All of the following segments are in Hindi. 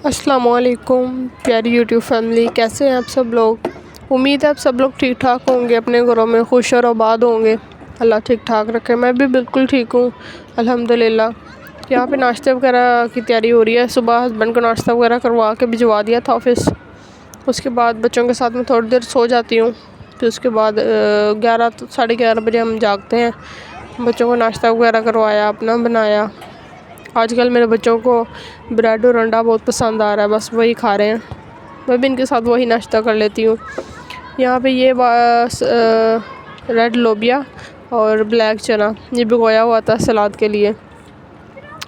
अस्सलामुअलैकुम प्यारी यूट्यूब फैमिली, कैसे हैं आप सब लोग। उम्मीद है आप सब लोग ठीक ठाक होंगे, अपने घरों में खुश और आबाद होंगे। अल्लाह ठीक ठाक रखे। मैं भी बिल्कुल ठीक हूँ अल्हम्दुलिल्लाह। यहाँ पे नाश्ते वगैरह की तैयारी हो रही है। सुबह हस्बैंड को नाश्ता वगैरह करवा के भिजवा दिया था ऑफिस। उसके बाद बच्चों के साथ में थोड़ी देर सो जाती हूँ। फिर उसके बाद 11 साढ़े 11 बजे हम जागते हैं। बच्चों को नाश्ता वगैरह करवाया, अपना बनाया। आजकल मेरे बच्चों को ब्रेड और अंडा बहुत पसंद आ रहा है, बस वही खा रहे हैं। मैं भी इनके साथ वही नाश्ता कर लेती हूँ। यहाँ पे ये रेड लोबिया और ब्लैक चना ये भिगोया हुआ था सलाद के लिए।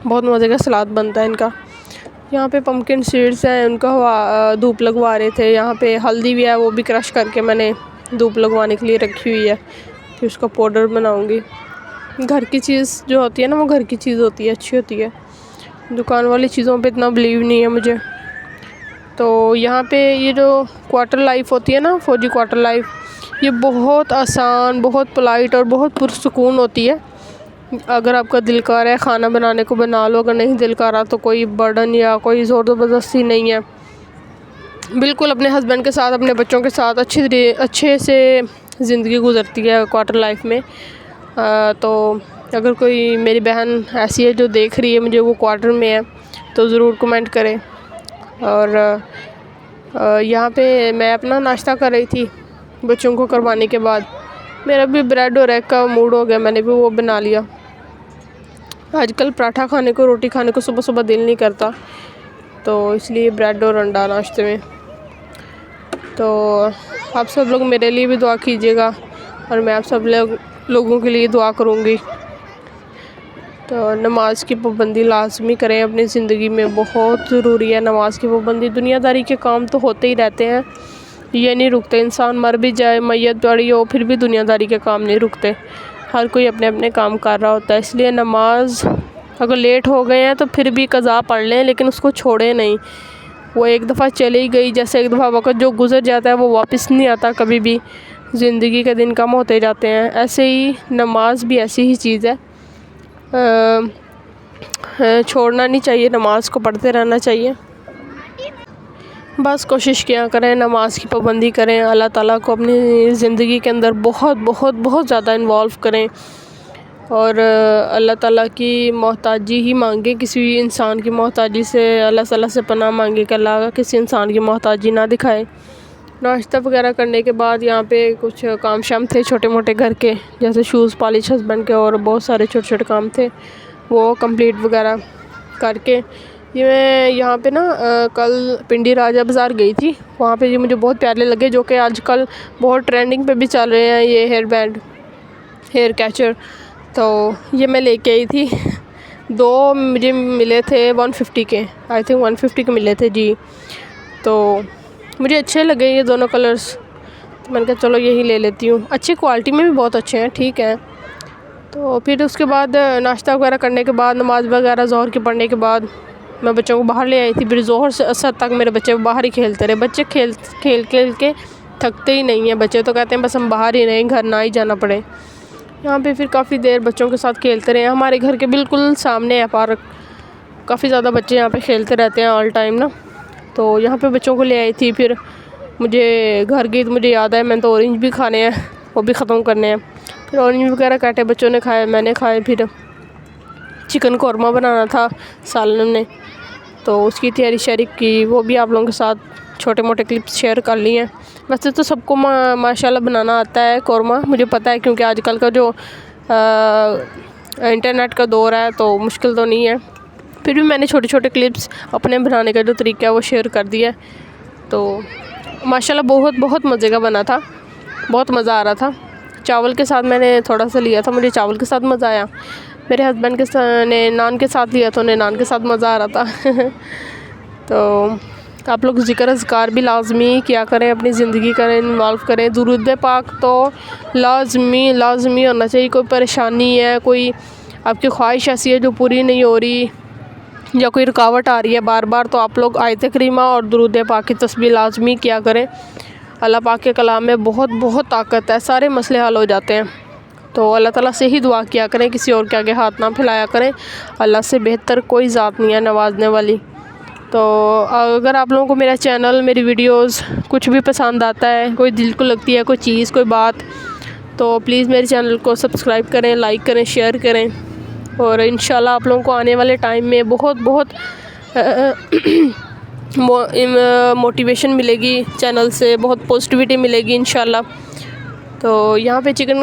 बहुत मज़े का सलाद बनता है इनका। यहाँ पे पम्पकिन सीड्स हैं, उनका धूप लगवा रहे थे। यहाँ पे हल्दी भी है, वो भी क्रश करके मैंने धूप लगवाने के लिए रखी हुई है। फिर उसका पाउडर बनाऊँगी। घर की चीज़ जो होती है ना, वो घर की चीज़ होती है, अच्छी होती है। दुकान वाली चीज़ों पे इतना बिलीव नहीं है मुझे। तो यहाँ पे ये जो क्वार्टर लाइफ होती है ना, फौजी क्वार्टर लाइफ, ये बहुत आसान, बहुत पोलाइट और बहुत पुरसुकून होती है। अगर आपका दिल कर रहा है खाना बनाने को बना लो, अगर नहीं दिल कर रहा तो कोई बर्डन या कोई ज़ोर ज़बरदस्ती नहीं है। बिल्कुल अपने हस्बैंड के साथ, अपने बच्चों के साथ अच्छे से ज़िंदगी गुजरती है क्वार्टर लाइफ में। तो अगर कोई मेरी बहन ऐसी है जो देख रही है मुझे, वो क्वार्टर में है, तो ज़रूर कमेंट करें। और यहाँ पे मैं अपना नाश्ता कर रही थी बच्चों को करवाने के बाद। मेरा भी ब्रेड और एग का मूड हो गया, मैंने भी वो बना लिया। आजकल पराठा खाने को, रोटी खाने को सुबह सुबह दिल नहीं करता, तो इसलिए ब्रेड और अंडा नाश्ते में। तो आप सब लोग मेरे लिए भी दुआ कीजिएगा और मैं आप सब लोगों के लिए दुआ करूँगी। तो नमाज की पाबंदी लाजमी करें अपनी ज़िंदगी में, बहुत ज़रूरी है नमाज की पाबंदी। दुनियादारी के काम तो होते ही रहते हैं, ये नहीं रुकते। इंसान मर भी जाए, मैयत पड़ी हो, फिर भी दुनियादारी के काम नहीं रुकते। हर कोई अपने अपने काम कर रहा होता है। इसलिए नमाज अगर लेट हो गए हैं तो फिर भी कज़ा पढ़ लें, लेकिन उसको छोड़े नहीं। वो एक दफ़ा चली गई, जैसे एक दफ़ा वक़्त जो गुज़र जाता है वो वापस नहीं आता कभी भी। ज़िंदगी के दिन कम होते जाते हैं, ऐसे ही नमाज भी ऐसी ही चीज़ है। छोड़ना नहीं चाहिए, नमाज को पढ़ते रहना चाहिए। बस कोशिश किया करें, नमाज की पाबंदी करें, अल्लाह ताला को अपनी ज़िंदगी के अंदर बहुत बहुत बहुत ज़्यादा इन्वॉल्व करें और अल्लाह ताला की मोहताजी ही मांगे। किसी इंसान की मोहताजी से अल्लाह ताला से पनाह मांगे कि अल्लाह किसी इंसान की मोहताजी ना दिखाए। नाश्ता वगैरह करने के बाद यहाँ पे कुछ काम शाम थे छोटे मोटे घर के, जैसे शूज़ पॉलिश हस्बैंड के, और बहुत सारे छोटे छोटे काम थे, वो कंप्लीट वगैरह करके ये मैं यहाँ पे ना कल पिंडी राजा बाज़ार गई थी। वहाँ पे ये मुझे बहुत प्यारे लगे, जो कि आजकल बहुत ट्रेंडिंग पे भी चल रहे हैं, ये हेयर बैंड, हेयर कैचर। तो ये मैं लेके आई थी। दो मुझे मिले थे 150 के, आई थिंक 150 के मिले थे जी। तो मुझे अच्छे लगे ये दोनों कलर्स, तो मैंने कहा चलो यही ले लेती हूँ। अच्छी क्वालिटी में भी बहुत अच्छे हैं, ठीक है। तो फिर उसके बाद नाश्ता वगैरह करने के बाद, नमाज़ वगैरह ज़ोहर के पढ़ने के बाद, मैं बच्चों को बाहर ले आई थी। फिर ज़ोहर से असर तक मेरे बच्चे बाहर ही खेलते रहे। बच्चे खेल के थकते ही नहीं हैं। बच्चे तो कहते हैं बस हम बाहर ही रहें, घर ना ही जाना पड़े। यहाँ पे फिर काफ़ी देर बच्चों के साथ खेलते रहे। हमारे घर के बिल्कुल सामने है पार्क, काफ़ी ज़्यादा बच्चे यहाँ पे खेलते रहते हैं ऑल टाइम ना। तो यहाँ पे बच्चों को ले आई थी। फिर मुझे घर गई तो मुझे याद आया मैंने तो ऑरेंज भी खाने हैं, वो भी ख़त्म करने हैं। फिर ऑरेंज वगैरह काटे, बच्चों ने खाए, मैंने खाए। फिर चिकन कौरमा बनाना था सालन ने, तो उसकी तैयारी शेयर की, वो भी आप लोगों के साथ छोटे मोटे क्लिप्स शेयर कर लिए हैं। वैसे तो सबको माशाल्लाह बनाना आता है कौरमा, मुझे पता है, क्योंकि आजकल का जो इंटरनेट का दौर है तो मुश्किल तो नहीं है। फिर भी मैंने छोटे छोटे क्लिप्स अपने बनाने का जो तरीका है वो शेयर कर दिया। तो माशाल्लाह बहुत बहुत मज़े का बना था, बहुत मज़ा आ रहा था। चावल के साथ मैंने थोड़ा सा लिया था, मुझे चावल के साथ मज़ा आया। मेरे हस्बैंड ने नान के साथ लिया तो उन्हें नान के साथ मज़ा आ रहा था। तो आप लोग ज़िक्र अज़कार भी लाजमी किया करें, अपनी ज़िंदगी करें, इन्वॉल्व करें। दुरूद पाक तो लाजमी होना चाहिए। कोई परेशानी है, कोई आपकी ख्वाहिश ऐसी है जो पूरी नहीं हो रही, या कोई रुकावट आ रही है बार बार, तो आप लोग आयत करीमा और दुरूद पाक की तस्बीह लाजमी किया करें। अल्लाह पाक के कलाम में बहुत बहुत ताकत है, सारे मसले हल हो जाते हैं। तो अल्लाह ताला से ही दुआ किया करें, किसी और के आगे हाथ ना फैलाया करें। अल्लाह से बेहतर कोई ज़ात नहीं है नवाजने वाली। तो अगर आप लोगों को मेरा चैनल, मेरी वीडियोस कुछ भी पसंद आता है, कोई दिल को लगती है कोई चीज़, कोई बात, तो प्लीज़ मेरे चैनल को सब्सक्राइब करें, लाइक करें, शेयर करें। और इंशाल्लाह आप लोगों को आने वाले टाइम में बहुत बहुत मोटिवेशन मिलेगी चैनल से, बहुत पॉजिटिविटी मिलेगी इंशाल्लाह। तो यहाँ पे चिकन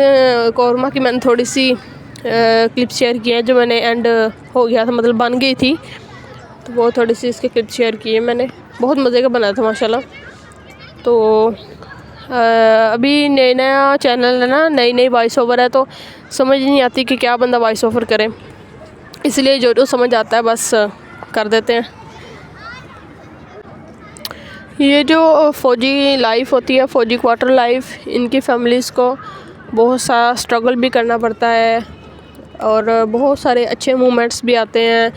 कौरमा की मैंने थोड़ी सी क्लिप शेयर की है, जो मैंने एंड हो गया था, मतलब बन गई थी, तो वो थोड़ी सी इसके क्लिप शेयर की है मैंने। बहुत मज़े का बना था माशाल्लाह। तो अभी नया चैनल है ना, नई वॉइस ओवर है, तो समझ नहीं आती कि क्या बंदा वॉइस ओवर करे, इसलिए जो समझ आता है बस कर देते हैं। ये जो फ़ौजी लाइफ होती है, फ़ौजी क्वार्टर लाइफ, इनकी फैमिलीज़ को बहुत सारा स्ट्रगल भी करना पड़ता है और बहुत सारे अच्छे मोमेंट्स भी आते हैं।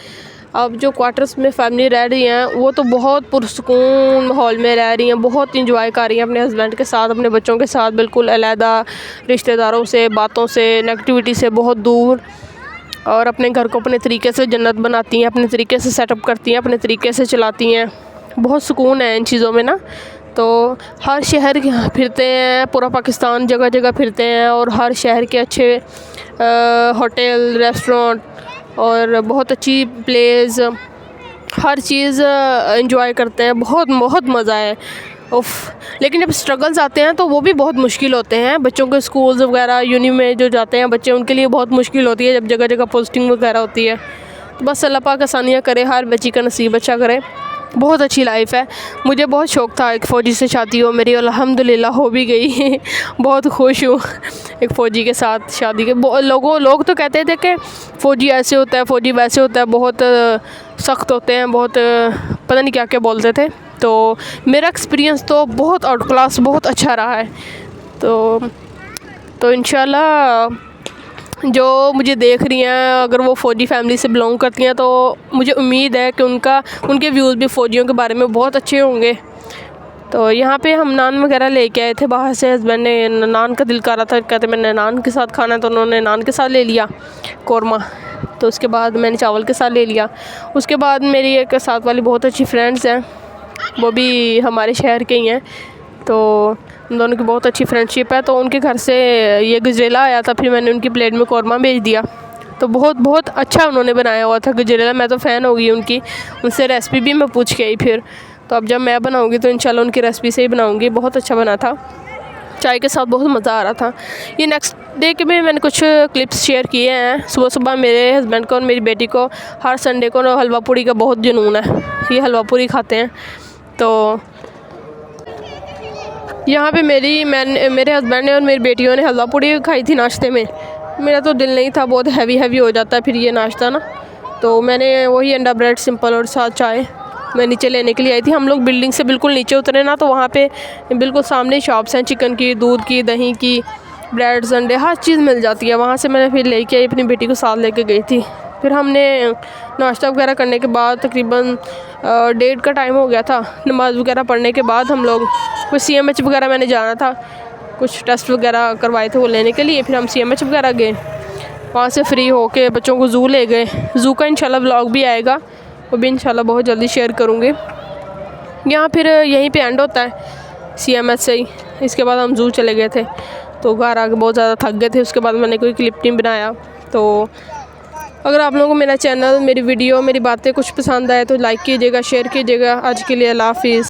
अब जो क्वार्टर्स में फैमिली रह रही हैं वो तो बहुत पुरसुकून माहौल में रह रही हैं, बहुत इंजॉय कर रही हैं अपने हस्बैंड के साथ, अपने बच्चों के साथ, बिल्कुल अलहदा, रिश्तेदारों से, बातों से, नेगेटिविटी से बहुत दूर, और अपने घर को अपने तरीके से जन्नत बनाती हैं, अपने तरीके से सेटअप करती हैं, अपने तरीके से चलाती हैं। बहुत सुकून है इन चीज़ों में ना। तो हर शहर फिरते हैं, पूरा पाकिस्तान जगह जगह फिरते हैं, और हर शहर के अच्छे होटल, रेस्टोरेंट और बहुत अच्छी प्लेस, हर चीज़ एंजॉय करते हैं। बहुत बहुत मज़ा है उफ़। लेकिन जब स्ट्रगल्स आते हैं तो वो भी बहुत मुश्किल होते हैं। बच्चों के स्कूल्स वगैरह, यूनी में जो जाते हैं बच्चे, उनके लिए बहुत मुश्किल होती है जब जगह जगह पोस्टिंग वगैरह होती है। तो बस अल्लाह पाक आसानियाँ करे, हर बच्ची का नसीब अच्छा करे। बहुत अच्छी लाइफ है। मुझे बहुत शौक़ था एक फ़ौजी से शादी हो मेरी, अल्हम्दुलिल्लाह हो भी गई। बहुत खुश हूँ एक फ़ौजी के साथ शादी के। लोग तो कहते थे कि फ़ौजी ऐसे होता है, फ़ौजी वैसे होता है, बहुत सख्त होते हैं, बहुत पता नहीं क्या क्या बोलते थे। तो मेरा एक्सपीरियंस तो बहुत आउट क्लास, बहुत अच्छा रहा है। तो इंशाल्लाह जो मुझे देख रही हैं, अगर वो फ़ौजी फैमिली से बिलोंग करती हैं, तो मुझे उम्मीद है कि उनके व्यूज़ भी फ़ौजियों के बारे में बहुत अच्छे होंगे। तो यहाँ पे हम नान वगैरह लेके आए थे बाहर से। हस्बैंड ने नान का दिल कर रहा था, कहते मैंने नान के साथ खाना है, तो उन्होंने नान के साथ ले लिया कौरमा। तो उसके बाद मैंने चावल के साथ ले लिया। उसके बाद मेरी एक साथ वाली बहुत अच्छी फ्रेंड्स हैं, वो भी हमारे शहर के ही हैं, तो उन दोनों की बहुत अच्छी फ्रेंडशिप है। तो उनके घर से ये गजरेला आया था, फिर मैंने उनकी प्लेट में कौरमा भेज दिया। तो बहुत बहुत अच्छा उन्होंने बनाया हुआ था गजरेला। मैं तो फ़ैन हो गई उनकी, उनसे रेसिपी भी मैं पूछ के आई फिर। तो अब जब मैं बनाऊँगी तो इंशाल्लाह उनकी रेसिपी से ही बनाऊँगी। बहुत अच्छा बना था, चाय के साथ बहुत मज़ा आ रहा था। ये नेक्स्ट डे के में मैंने कुछ क्लिप्स शेयर किए हैं। सुबह सुबह मेरे हस्बैंड को और मेरी बेटी को हर संडे को हलवा पूड़ी का बहुत जुनून है, ये हलवा पूड़ी खाते हैं। तो यहाँ पे मेरे हस्बैंड ने और मेरी बेटियों ने हलवा पूड़ी खाई थी नाश्ते में। मेरा तो दिल नहीं था, बहुत हैवी हो जाता है फिर ये नाश्ता ना। तो मैंने वही अंडा ब्रेड सिंपल और साथ चाय मैं नीचे लेने के लिए आई थी। हम लोग बिल्डिंग से बिल्कुल नीचे उतरे ना, तो वहाँ पे बिल्कुल सामने शॉप्स हैं, चिकन की, दूध की, दही की, ब्रेड्स, अंडे, हर चीज़ मिल जाती है। वहाँ से मैंने फिर लेके आई, अपनी बेटी को साथ लेके गई थी। फिर हमने नाश्ता वगैरह करने के बाद तकरीबन 1:30 का टाइम हो गया था। नमाज़ वगैरह पढ़ने के बाद हम लोग कुछ CMH वगैरह मैंने जाना था, कुछ टेस्ट वगैरह करवाए थे वो लेने के लिए। फिर हम CMH वगैरह गए, वहाँ से फ्री होके बच्चों को ज़ू ले गए। ज़ू का इंशाल्लाह व्लॉग भी आएगा, वो भी इंशाल्लाह बहुत जल्दी शेयर करूँगी। यहाँ फिर यहीं पे एंड होता है CMH से ही। इसके बाद हम ज़ू चले गए थे, तो घर आके बहुत ज़्यादा थक गए थे। उसके बाद मैंने कोई क्लिप नहीं बनाया। तो अगर आप लोगों को मेरा चैनल, मेरी वीडियो, मेरी बातें कुछ पसंद आए तो लाइक कीजिएगा, शेयर कीजिएगा। आज के लिए अल्लाह हाफ़िज़।